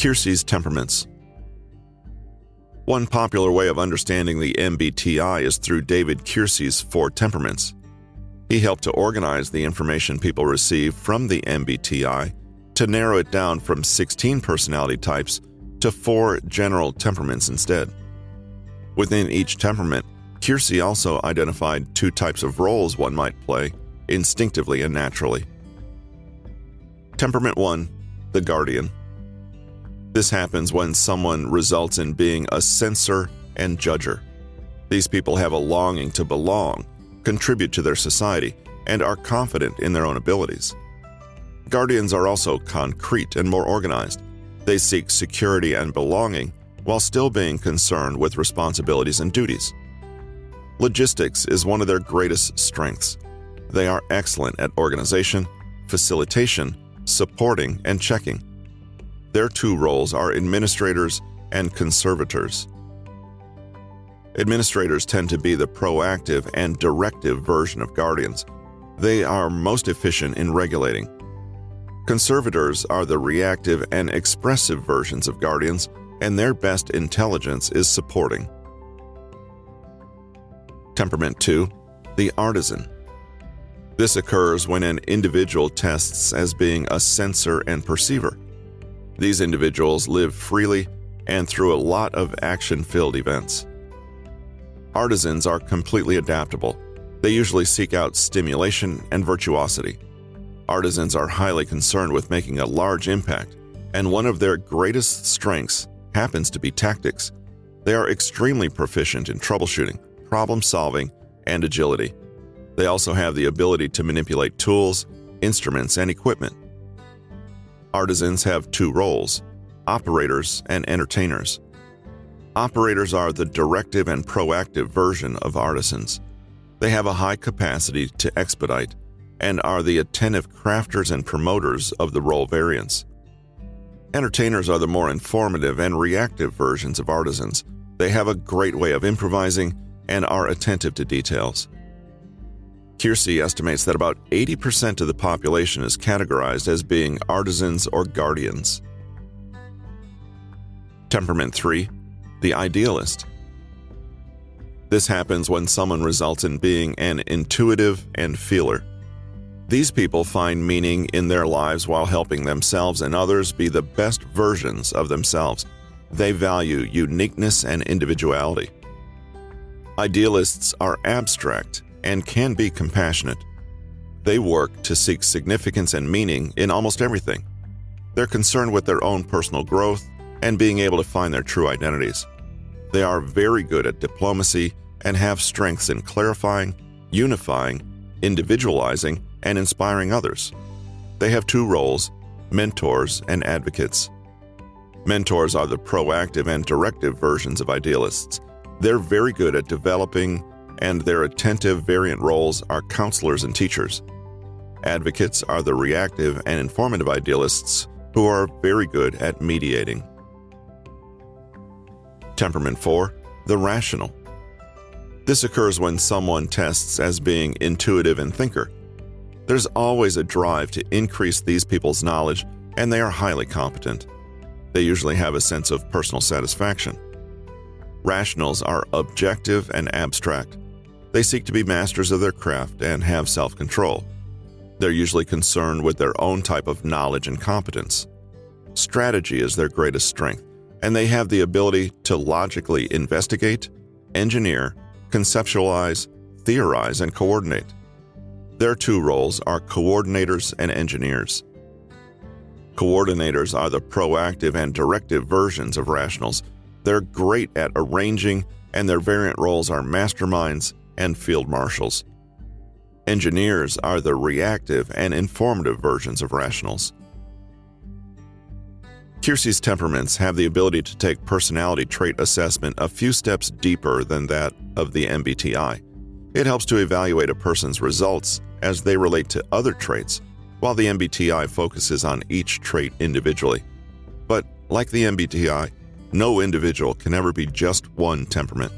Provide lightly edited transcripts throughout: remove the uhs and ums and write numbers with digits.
Keirsey's Temperaments. One popular way of understanding the MBTI is through David Keirsey's 4 Temperaments. He helped to organize the information people receive from the MBTI to narrow it down from 16 personality types to 4 general temperaments instead. Within each temperament, Keirsey also identified 2 types of roles one might play, instinctively and naturally. Temperament 1, the guardian. This happens when someone results in being a censor and judger. These people have a longing to belong, contribute to their society, and are confident in their own abilities. Guardians are also concrete and more organized. They seek security and belonging while still being concerned with responsibilities and duties. Logistics is one of their greatest strengths. They are excellent at organization, facilitation, supporting, and checking. Their 2 roles are administrators and conservators. Administrators tend to be the proactive and directive version of guardians. They are most efficient in regulating. Conservators are the reactive and expressive versions of guardians, and their best intelligence is supporting. Temperament 2, the artisan. This occurs when an individual tests as being a censor and perceiver. These individuals live freely and through a lot of action-filled events. Artisans are completely adaptable. They usually seek out stimulation and virtuosity. Artisans are highly concerned with making a large impact, and one of their greatest strengths happens to be tactics. They are extremely proficient in troubleshooting, problem-solving, and agility. They also have the ability to manipulate tools, instruments, and equipment. Artisans have 2 roles, operators and entertainers. Operators are the directive and proactive version of artisans. They have a high capacity to expedite and are the attentive crafters and promoters of the role variants. Entertainers are the more informative and reactive versions of artisans. They have a great way of improvising and are attentive to details. Keirsey estimates that about 80% of the population is categorized as being artisans or guardians. Temperament 3, the idealist. This happens when someone results in being an intuitive and feeler. These people find meaning in their lives while helping themselves and others be the best versions of themselves. They value uniqueness and individuality. Idealists are abstract and can be compassionate. They work to seek significance and meaning in almost everything. They're concerned with their own personal growth and being able to find their true identities. They are very good at diplomacy and have strengths in clarifying, unifying, individualizing, and inspiring others. They have 2 roles, mentors and advocates. Mentors are the proactive and directive versions of idealists. They're very good at developing, and their attentive variant roles are counselors and teachers. Advocates are the reactive and informative idealists who are very good at mediating. Temperament 4, the rational. This occurs when someone tests as being intuitive and thinker. There's always a drive to increase these people's knowledge, and they are highly competent. They usually have a sense of personal satisfaction. Rationals are objective and abstract. They seek to be masters of their craft and have self-control. They're usually concerned with their own type of knowledge and competence. Strategy is their greatest strength, and they have the ability to logically investigate, engineer, conceptualize, theorize, and coordinate. Their 2 roles are coordinators and engineers. Coordinators are the proactive and directive versions of rationals. They're great at arranging, and their variant roles are masterminds and field marshals. Engineers are the reactive and informative versions of rationals. Keirsey's temperaments have the ability to take personality trait assessment a few steps deeper than that of the MBTI. It helps to evaluate a person's results as they relate to other traits, while the MBTI focuses on each trait individually. But like the MBTI, no individual can ever be just one temperament.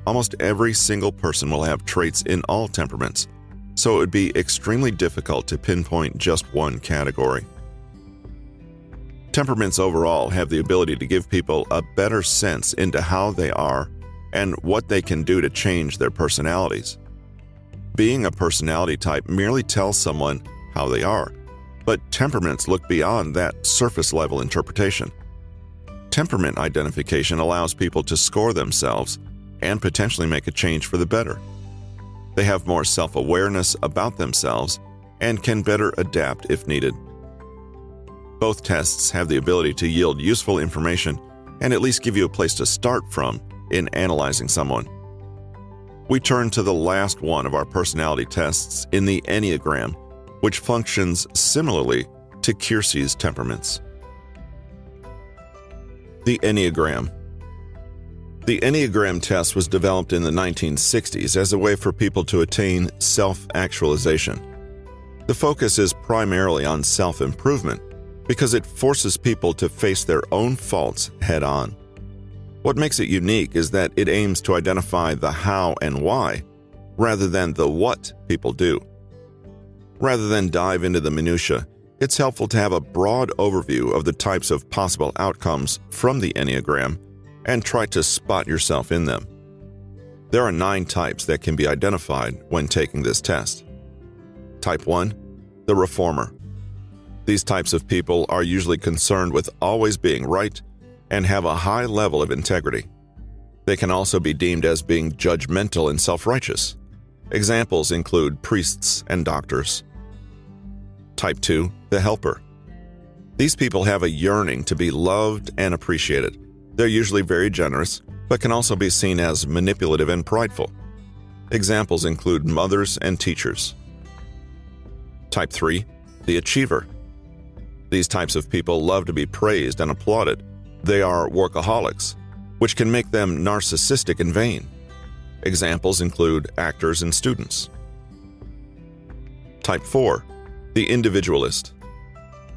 Almost every single person will have traits in all temperaments, so it would be extremely difficult to pinpoint just one category. Temperaments overall have the ability to give people a better sense into how they are and what they can do to change their personalities. Being a personality type merely tells someone how they are, but temperaments look beyond that surface-level interpretation. Temperament identification allows people to score themselves and potentially make a change for the better. They have more self-awareness about themselves and can better adapt if needed. Both tests have the ability to yield useful information and at least give you a place to start from in analyzing someone. We turn to the last one of our personality tests in the Enneagram, which functions similarly to Keirsey's temperaments. The Enneagram. The Enneagram test was developed in the 1960s as a way for people to attain self-actualization. The focus is primarily on self-improvement because it forces people to face their own faults head-on. What makes it unique is that it aims to identify the how and why, rather than the what people do. Rather than dive into the minutiae, it's helpful to have a broad overview of the types of possible outcomes from the Enneagram and try to spot yourself in them. There are 9 types that can be identified when taking this test. Type 1, the reformer. These types of people are usually concerned with always being right and have a high level of integrity. They can also be deemed as being judgmental and self-righteous. Examples include priests and doctors. Type 2, the helper. These people have a yearning to be loved and appreciated. They're usually very generous, but can also be seen as manipulative and prideful. Examples include mothers and teachers. Type 3, the achiever. These types of people love to be praised and applauded. They are workaholics, which can make them narcissistic and vain. Examples include actors and students. Type 4, the individualist.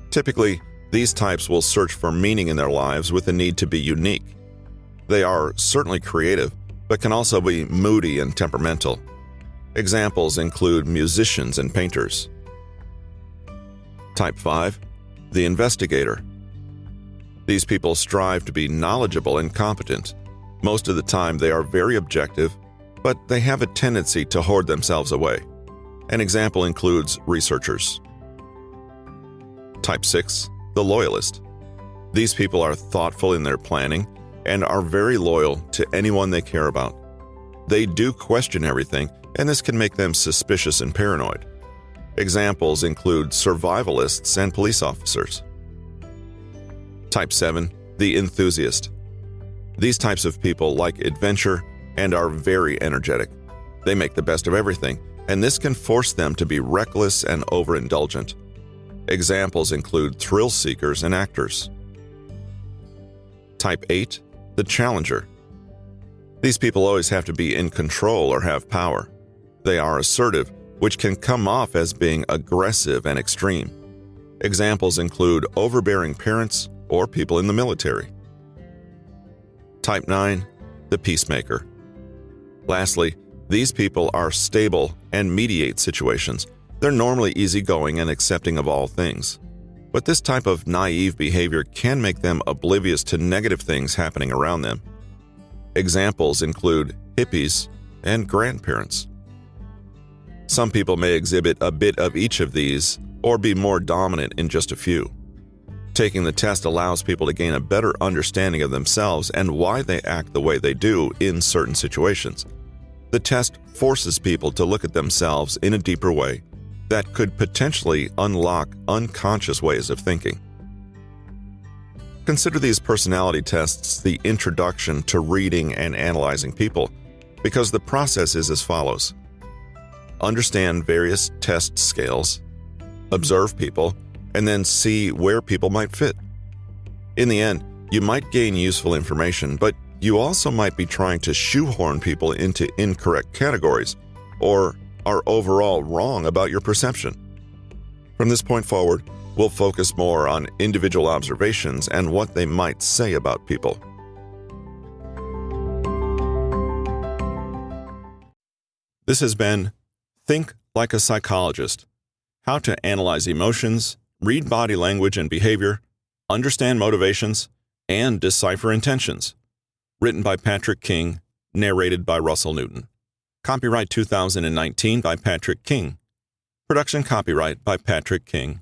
Typically, these types will search for meaning in their lives with a need to be unique. They are certainly creative, but can also be moody and temperamental. Examples include musicians and painters. Type 5, the investigator. These people strive to be knowledgeable and competent. Most of the time they are very objective, but they have a tendency to hoard themselves away. An example includes researchers. Type 6, the loyalist. These people are thoughtful in their planning and are very loyal to anyone they care about. They do question everything, and this can make them suspicious and paranoid. Examples include survivalists and police officers. Type 7, the enthusiast. These types of people like adventure and are very energetic. They make the best of everything, and this can force them to be reckless and overindulgent. Examples include thrill seekers and actors. Type 8, the challenger. These people always have to be in control or have power. They are assertive, which can come off as being aggressive and extreme. Examples include overbearing parents or people in the military. Type 9, the peacemaker. Lastly, these people are stable and mediate situations. They're normally easygoing and accepting of all things. But this type of naive behavior can make them oblivious to negative things happening around them. Examples include hippies and grandparents. Some people may exhibit a bit of each of these or be more dominant in just a few. Taking the test allows people to gain a better understanding of themselves and why they act the way they do in certain situations. The test forces people to look at themselves in a deeper way that could potentially unlock unconscious ways of thinking. Consider these personality tests the introduction to reading and analyzing people, because the process is as follows. Understand various test scales, observe people, and then see where people might fit. In the end, you might gain useful information, but you also might be trying to shoehorn people into incorrect categories or are overall wrong about your perception. From this point forward, we'll focus more on individual observations and what they might say about people. This has been Think Like a Psychologist: How to Analyze Emotions, Read Body Language and Behavior, Understand motivations and decipher intentions. Written by Patrick King, narrated by Russell Newton. Copyright 2019 by Patrick King. Production copyright by Patrick King.